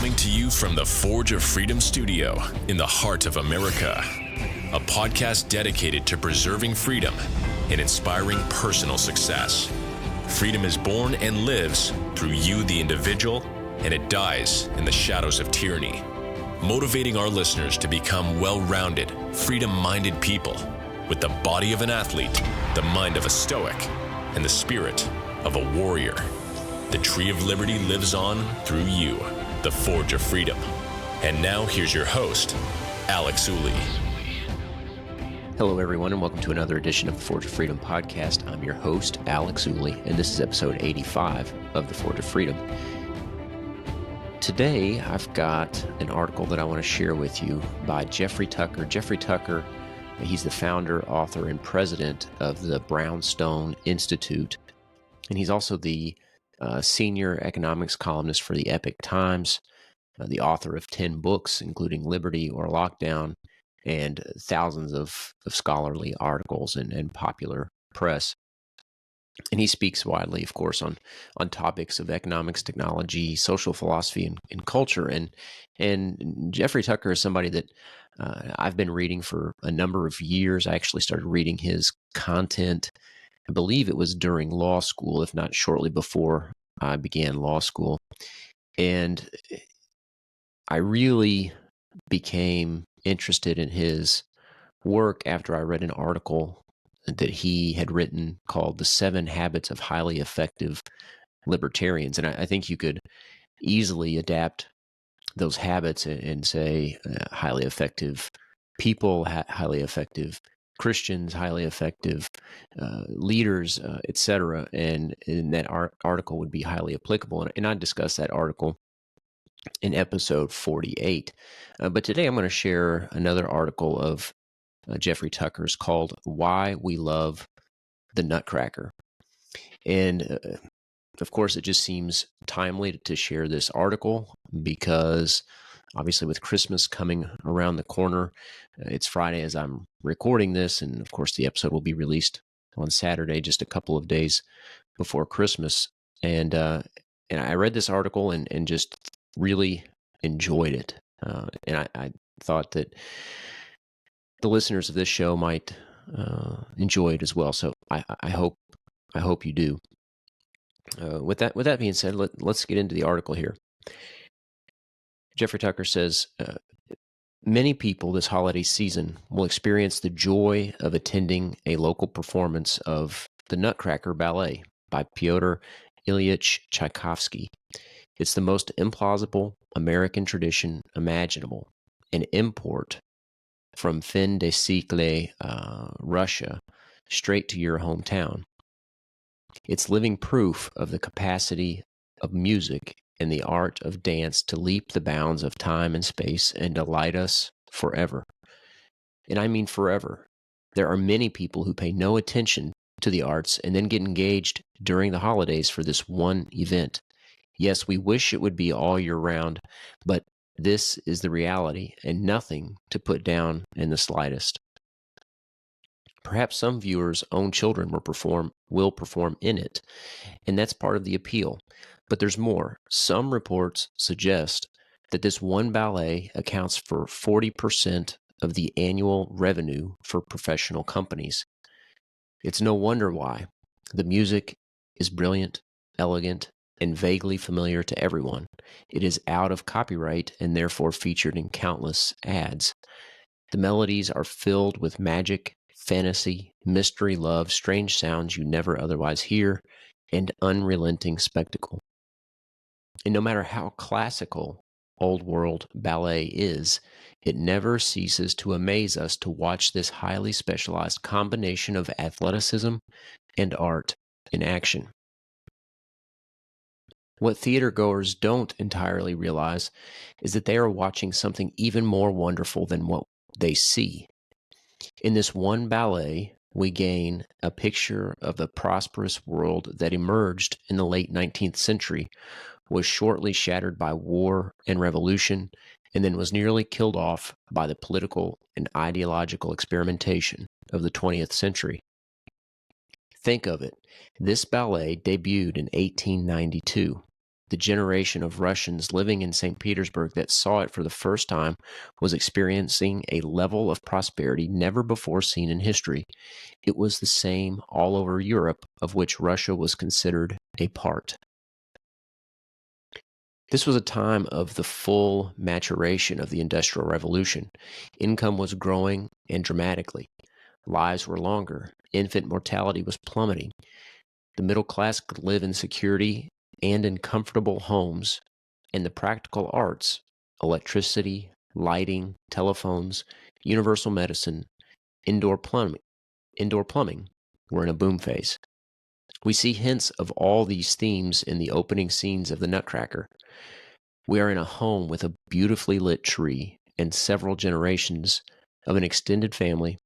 Coming to you from the Forge of Freedom studio in the heart of America. A podcast dedicated to preserving freedom and inspiring personal success. Freedom is born and lives through you, the individual, and it dies in the shadows of tyranny. Motivating our listeners to become well-rounded, freedom-minded people with the body of an athlete, the mind of a stoic, and the spirit of a warrior. The tree of liberty lives on through you, the Forge of Freedom. And now here's your host, Alex Ooley. Hello, everyone, and welcome to another edition of the Forge of Freedom podcast. I'm your host, Alex Ooley, and this is episode 85 of the Forge of Freedom. Today, I've got an article that I want to share with you by Jeffrey Tucker. Jeffrey Tucker, he's the founder, author, and president of the Brownstone Institute, and he's also the senior economics columnist for the Epoch Times, the author of 10 books, including Liberty or Lockdown, and thousands of scholarly articles and popular press. And he speaks widely, of course, on topics of economics, technology, social philosophy, and culture. And Jeffrey Tucker is somebody that I've been reading for a number of years. I actually started reading his content, I believe it was during law school, if not shortly before I began law school. And I really became interested in his work after I read an article that he had written called The 7 Habits of Highly Effective Libertarians. And I think you could easily adapt those habits and say highly effective people, highly effective Christians, highly effective leaders, etc. And that article would be highly applicable. And I discussed that article in episode 48. But today I'm going to share another article of Jeffrey Tucker's called Why We Love the Nutcracker. And of course, it just seems timely to share this article because obviously with Christmas coming around the corner, it's Friday as I'm recording this. And of course, the episode will be released on Saturday, just a couple of days before Christmas. And I read this article and just really enjoyed it. And I thought that the listeners of this show might enjoy it as well. So I hope you do. With that being said, let's get into the article here. Jeffrey Tucker says, many people this holiday season will experience the joy of attending a local performance of the Nutcracker Ballet by Pyotr Ilyich Tchaikovsky. It's the most implausible American tradition imaginable, an import from fin de siècle, Russia, straight to your hometown. It's living proof of the capacity of music and the art of dance to leap the bounds of time and space and delight us forever. And I mean forever. There are many people who pay no attention to the arts and then get engaged during the holidays for this one event. Yes, we wish it would be all year round, but this is the reality and nothing to put down in the slightest. Perhaps some viewers' own children will perform in it, and that's part of the appeal. But there's more. Some reports suggest that this one ballet accounts for 40% of the annual revenue for professional companies. It's no wonder why. The music is brilliant, elegant, and vaguely familiar to everyone. It is out of copyright and therefore featured in countless ads. The melodies are filled with magic, fantasy, mystery, love, strange sounds you never otherwise hear, and unrelenting spectacle. And no matter how classical old world ballet is, it never ceases to amaze us to watch this highly specialized combination of athleticism and art in action. What theatergoers don't entirely realize is that they are watching something even more wonderful than what they see. In this one ballet, we gain a picture of the prosperous world that emerged in the late 19th century, was shortly shattered by war and revolution, and then was nearly killed off by the political and ideological experimentation of the 20th century. Think of it. This ballet debuted in 1892. The generation of Russians living in St. Petersburg that saw it for the first time was experiencing a level of prosperity never before seen in history. It was the same all over Europe, of which Russia was considered a part. This was a time of the full maturation of the Industrial Revolution. Income was growing and dramatically. Lives were longer. Infant mortality was plummeting. The middle class could live in security and in comfortable homes, and the practical arts, electricity, lighting, telephones, universal medicine, indoor plumbing were in a boom phase. We see hints of all these themes in the opening scenes of the Nutcracker. We are in a home with a beautifully lit tree, and several generations of an extended family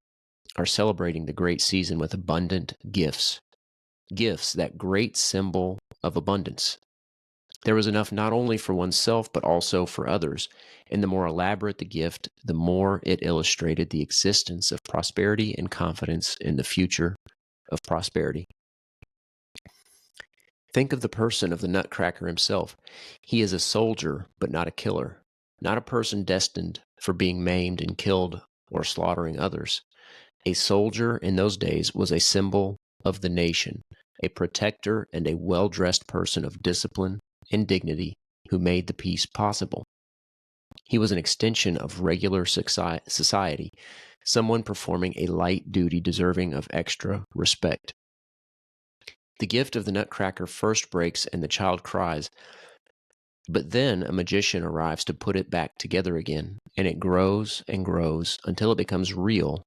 are celebrating the great season with abundant gifts. Gifts, that great symbol of abundance. There was enough not only for oneself, but also for others, and the more elaborate the gift, the more it illustrated the existence of prosperity and confidence in the future of prosperity. Think of the person of the Nutcracker himself. He is a soldier, but not a killer, not a person destined for being maimed and killed or slaughtering others. A soldier in those days was a symbol of the nation, a protector and a well-dressed person of discipline and dignity who made the peace possible. He was an extension of regular society, someone performing a light duty deserving of extra respect. The gift of the Nutcracker first breaks and the child cries, but then a magician arrives to put it back together again, and it grows and grows until it becomes real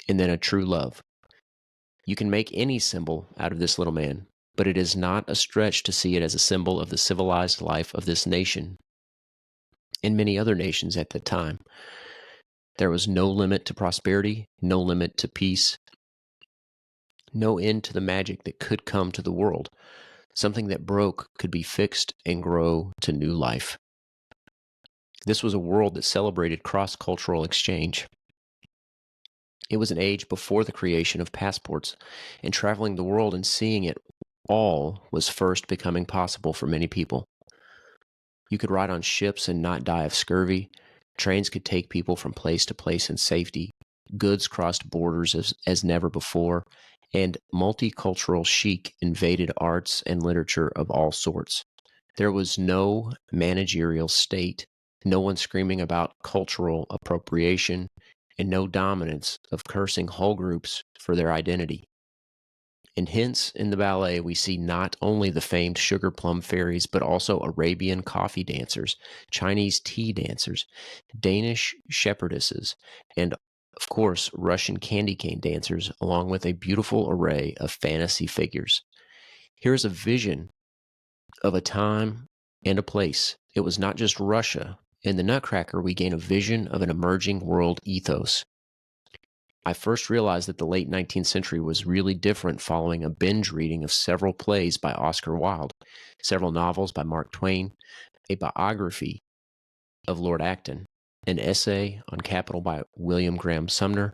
and then a true love. You can make any symbol out of this little man, but it is not a stretch to see it as a symbol of the civilized life of this nation and many other nations at that time. There was no limit to prosperity, no limit to peace, no end to the magic that could come to the world. Something that broke could be fixed and grow to new life. This was a world that celebrated cross-cultural exchange. It was an age before the creation of passports, and traveling the world and seeing it all was first becoming possible for many people. You could ride on ships and not die of scurvy. Trains could take people from place to place in safety. Goods crossed borders as never before, and multicultural chic invaded arts and literature of all sorts. There was no managerial state, no one screaming about cultural appropriation, and no dominance of cursing whole groups for their identity. And hence, in the ballet, we see not only the famed sugar plum fairies, but also Arabian coffee dancers, Chinese tea dancers, Danish shepherdesses, and of course, Russian candy cane dancers, along with a beautiful array of fantasy figures. Here is a vision of a time and a place. It was not just Russia. In the Nutcracker, we gain a vision of an emerging world ethos. I first realized that the late 19th century was really different following a binge reading of several plays by Oscar Wilde, several novels by Mark Twain, a biography of Lord Acton, an essay on capital by William Graham Sumner,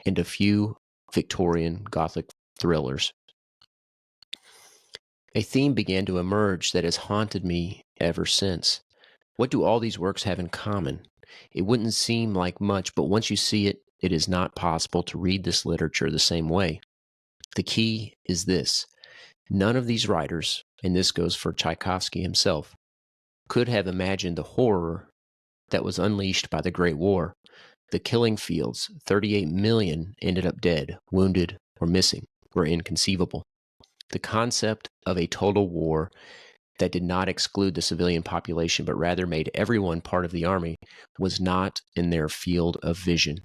and a few Victorian Gothic thrillers. A theme began to emerge that has haunted me ever since. What do all these works have in common? It wouldn't seem like much, but once you see it, it is not possible to read this literature the same way. The key is this: none of these writers, and this goes for Tchaikovsky himself, could have imagined the horror that was unleashed by the Great War. The killing fields, 38 million ended up dead, wounded, or missing, were inconceivable. The concept of a total war that did not exclude the civilian population, but rather made everyone part of the army, was not in their field of vision.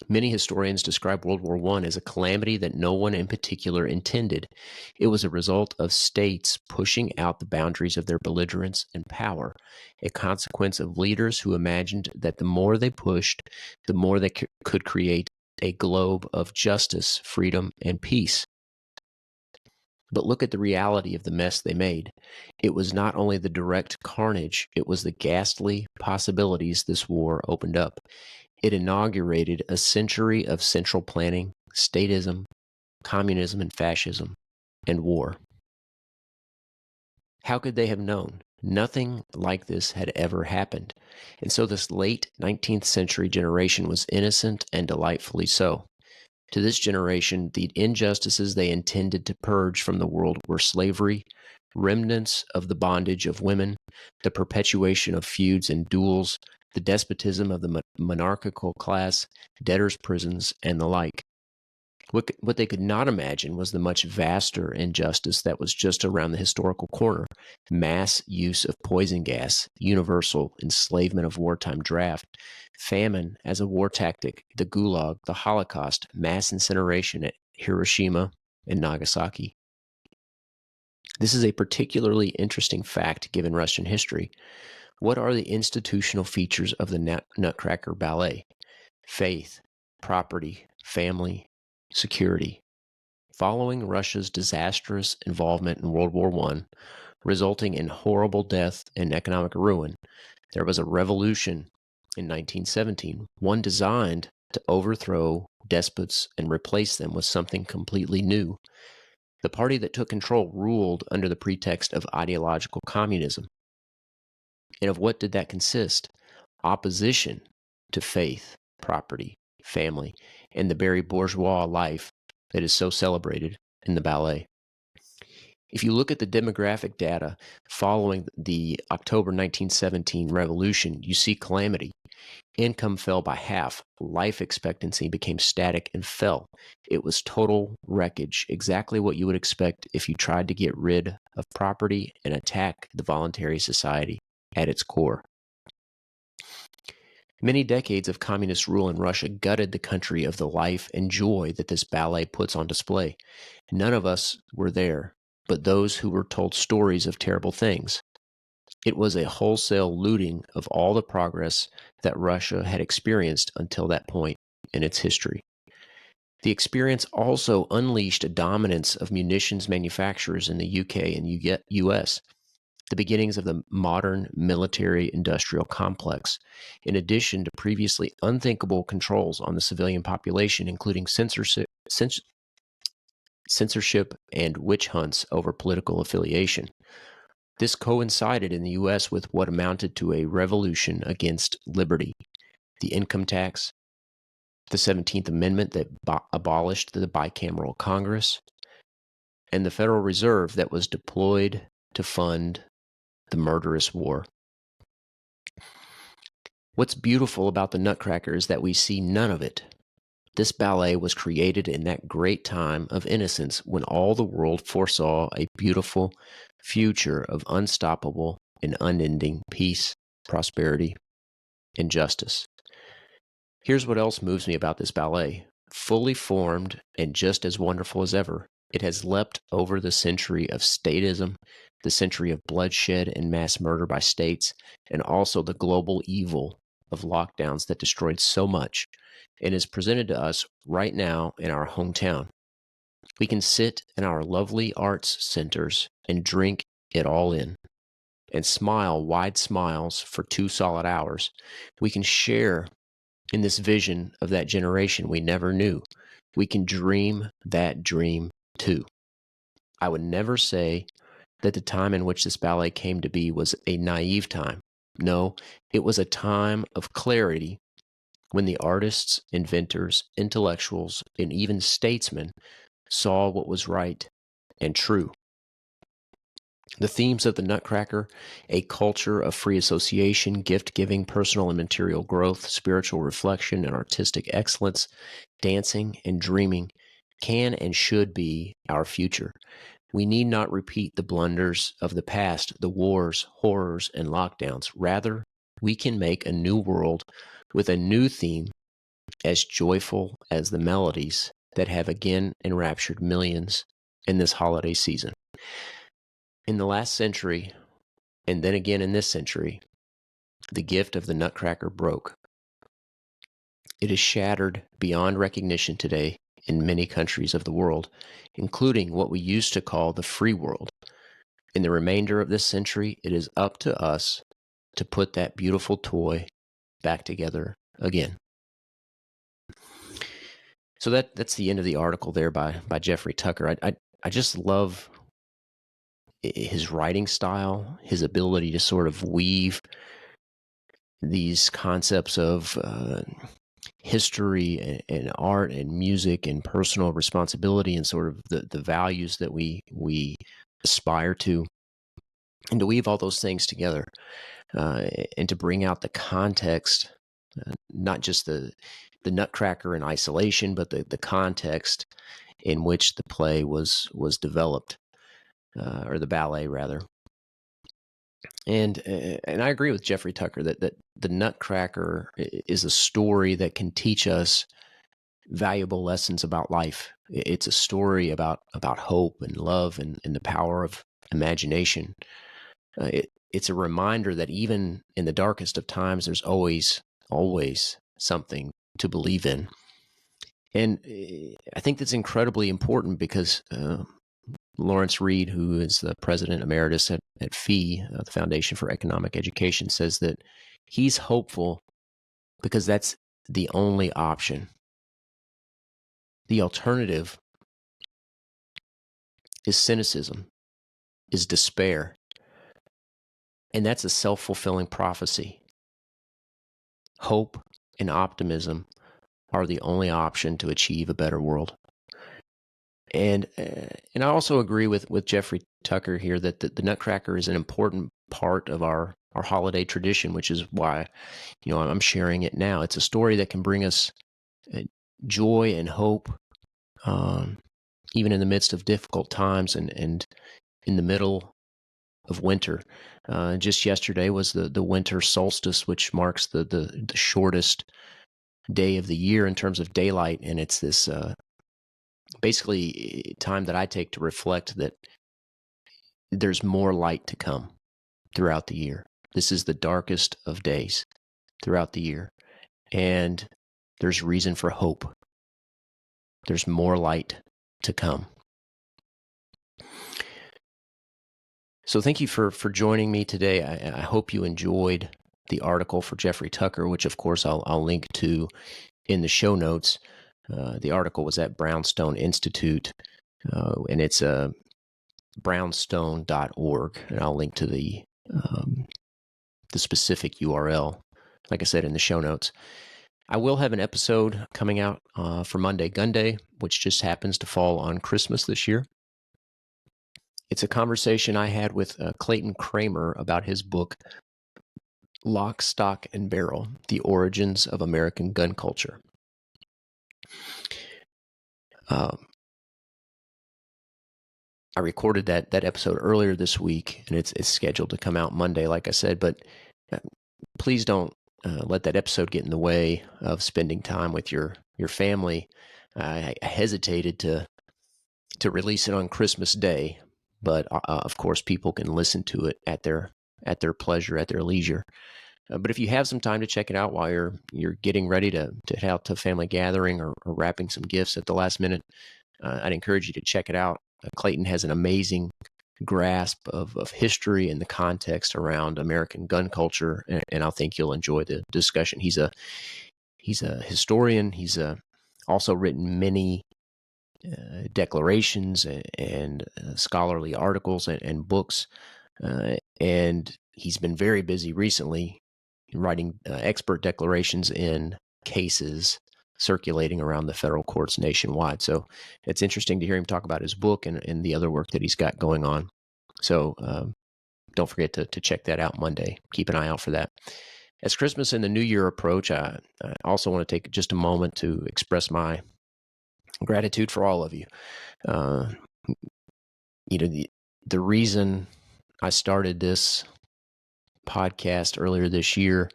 Many historians describe World War I as a calamity that no one in particular intended. It was a result of states pushing out the boundaries of their belligerence and power, a consequence of leaders who imagined that the more they pushed, the more they could create a globe of justice, freedom, and peace. But look at the reality of the mess they made. It was not only the direct carnage, it was the ghastly possibilities this war opened up. It inaugurated a century of central planning, statism, communism and fascism, and war. How could they have known? Nothing like this had ever happened. And so this late 19th century generation was innocent and delightfully so. To this generation, the injustices they intended to purge from the world were slavery, remnants of the bondage of women, the perpetuation of feuds and duels, the despotism of the monarchical class, debtors' prisons, and the like. What they could not imagine was the much vaster injustice that was just around the historical corner: mass use of poison gas, universal enslavement of wartime draft, famine as a war tactic, the Gulag, the Holocaust, mass incineration at Hiroshima and Nagasaki. This is a particularly interesting fact given Russian history. What are the institutional features of the Nutcracker Ballet? Faith, property, family, security. Following Russia's disastrous involvement in World War I, resulting in horrible death and economic ruin, there was a revolution in 1917, one designed to overthrow despots and replace them with something completely new. The party that took control ruled under the pretext of ideological communism. And of what did that consist? Opposition to faith, property, family, and the very bourgeois life that is so celebrated in the ballet. If you look at the demographic data following the October 1917 revolution, you see calamity. Income fell by half. Life expectancy became static and fell. It was total wreckage, exactly what you would expect if you tried to get rid of property and attack the voluntary society at its core. Many decades of communist rule in Russia gutted the country of the life and joy that this ballet puts on display. None of us were there, but those who were told stories of terrible things. It was a wholesale looting of all the progress that Russia had experienced until that point in its history. The experience also unleashed a dominance of munitions manufacturers in the UK and US, the beginnings of the modern military-industrial complex, in addition to previously unthinkable controls on the civilian population, including censorship and witch hunts over political affiliation. This coincided in the U.S. with what amounted to a revolution against liberty: the income tax, the 17th Amendment that abolished the bicameral Congress, and the Federal Reserve that was deployed to fund the murderous war. What's beautiful about the Nutcracker is that we see none of it. This ballet was created in that great time of innocence when all the world foresaw a beautiful future of unstoppable and unending peace, prosperity, and justice. Here's what else moves me about this ballet. Fully formed and just as wonderful as ever, it has leapt over the century of statism, the century of bloodshed and mass murder by states, and also the global evil of lockdowns that destroyed so much, and is presented to us right now in our hometown. We can sit in our lovely arts centers and drink it all in, and smile wide smiles for 2 solid hours. We can share in this vision of that generation we never knew. We can dream that dream too. I would never say that the time in which this ballet came to be was a naive time. No, it was a time of clarity when the artists, inventors, intellectuals, and even statesmen saw what was right and true. The themes of the Nutcracker, a culture of free association, gift-giving, personal and material growth, spiritual reflection, and artistic excellence, dancing and dreaming, can and should be our future. We need not repeat the blunders of the past, the wars, horrors, and lockdowns. Rather, we can make a new world with a new theme as joyful as the melodies that have again enraptured millions in this holiday season. In the last century, and then again in this century, the gift of the Nutcracker broke. It is shattered beyond recognition today in many countries of the world, including what we used to call the free world. In the remainder of this century, it is up to us to put that beautiful toy back together again. So that's the end of the article there by Jeffrey Tucker. I just love his writing style, his ability to sort of weave these concepts of history and art and music and personal responsibility and sort of the values that we aspire to, and to weave all those things together, and to bring out the context, not just the Nutcracker in isolation, but the context in which the play was developed, or the ballet rather. And I agree with Jeffrey Tucker that the Nutcracker is a story that can teach us valuable lessons about life. It's a story about hope and love and the power of imagination. It's a reminder that even in the darkest of times, there's always something to believe in. And I think that's incredibly important because Lawrence Reed, who is the president emeritus at FEE, the Foundation for Economic Education, says that he's hopeful because that's the only option. The alternative is cynicism, is despair. And that's a self-fulfilling prophecy. Hope and optimism are the only option to achieve a better world. And I also agree with Jeffrey Tucker here that the Nutcracker is an important part of our holiday tradition, which is why, I'm sharing it now. It's a story that can bring us joy and hope, even in the midst of difficult times and in the middle of winter. Just yesterday was the winter solstice, which marks the shortest day of the year in terms of daylight, and it's this basically time that I take to reflect that there's more light to come throughout the year. This is the darkest of days throughout the year, and there's reason for hope. There's more light to come. So thank you for joining me today. I hope you enjoyed the article for Jeffrey Tucker, which of course I'll link to in the show notes. The article was at Brownstone Institute, and it's brownstone.org, and I'll link to the specific URL, like I said, in the show notes. I will have an episode coming out for Monday Gun Day, which just happens to fall on Christmas this year. It's a conversation I had with Clayton Kramer about his book, Lock, Stock, and Barrel, The Origins of American Gun Culture. I recorded that episode earlier this week, and it's scheduled to come out Monday, like I said, but please don't let that episode get in the way of spending time with your family. I hesitated to release it on Christmas Day, but of course people can listen to it at their pleasure, at their leisure. But if you have some time to check it out while you're getting ready to head out to a family gathering or wrapping some gifts at the last minute, I'd encourage you to check it out. Clayton has an amazing grasp of history and the context around American gun culture, and I think you'll enjoy the discussion. He's a historian. He's also written many declarations and scholarly articles and books, and he's been very busy recently writing expert declarations in cases circulating around the federal courts nationwide. So it's interesting to hear him talk about his book and the other work that he's got going on. So don't forget to check that out Monday. Keep an eye out for that. As Christmas and the New Year approach, I also want to take just a moment to express my gratitude for all of you. The reason I started this podcast earlier this year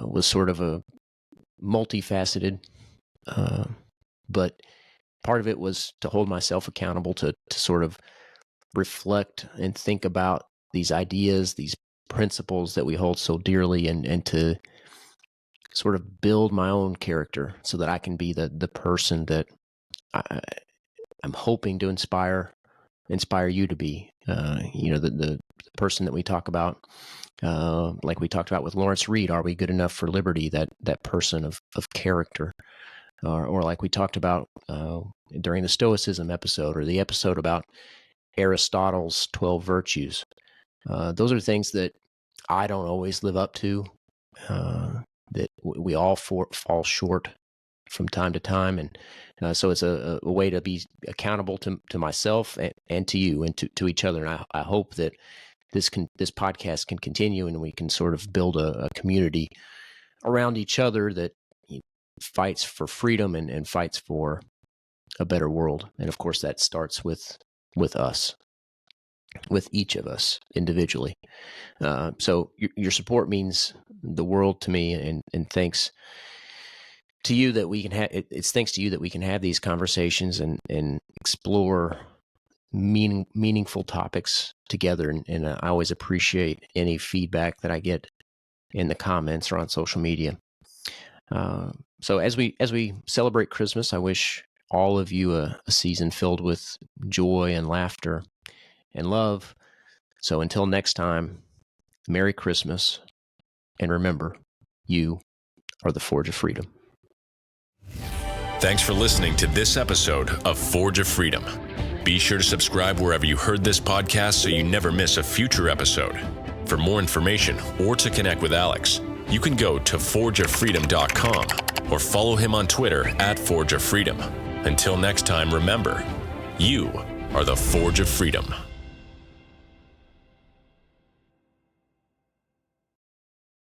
was sort of a multifaceted, but part of it was to hold myself accountable to sort of reflect and think about these ideas, these principles that we hold so dearly, and to sort of build my own character so that I can be the person that I'm hoping to inspire you to be. The person that we talk about, like we talked about with Lawrence Reed, are we good enough for liberty? That person of character, or like we talked about during the Stoicism episode, or the episode about Aristotle's 12 virtues. Those are things that I don't always live up to, that we all fall short from time to time. And so it's a way to be accountable to myself and to you and to each other. And I hope that this podcast can continue, and we can sort of build a community around each other that fights for freedom and fights for a better world. And of course, that starts with us, with each of us individually. So your support means the world to me, and thanks to you that we can have. It's thanks to you that we can have these conversations and explore meaningful topics together. And I always appreciate any feedback that I get in the comments or on social media. So as we celebrate Christmas, I wish all of you a season filled with joy and laughter and love. So until next time, Merry Christmas, and remember, you are the Forge of Freedom. Thanks for listening to this episode of Forge of Freedom. Be sure to subscribe wherever you heard this podcast so you never miss a future episode. For more information or to connect with Alex, you can go to forgeoffreedom.com or follow him on Twitter @ForgeOfFreedom. Until next time, remember, you are the Forge of Freedom.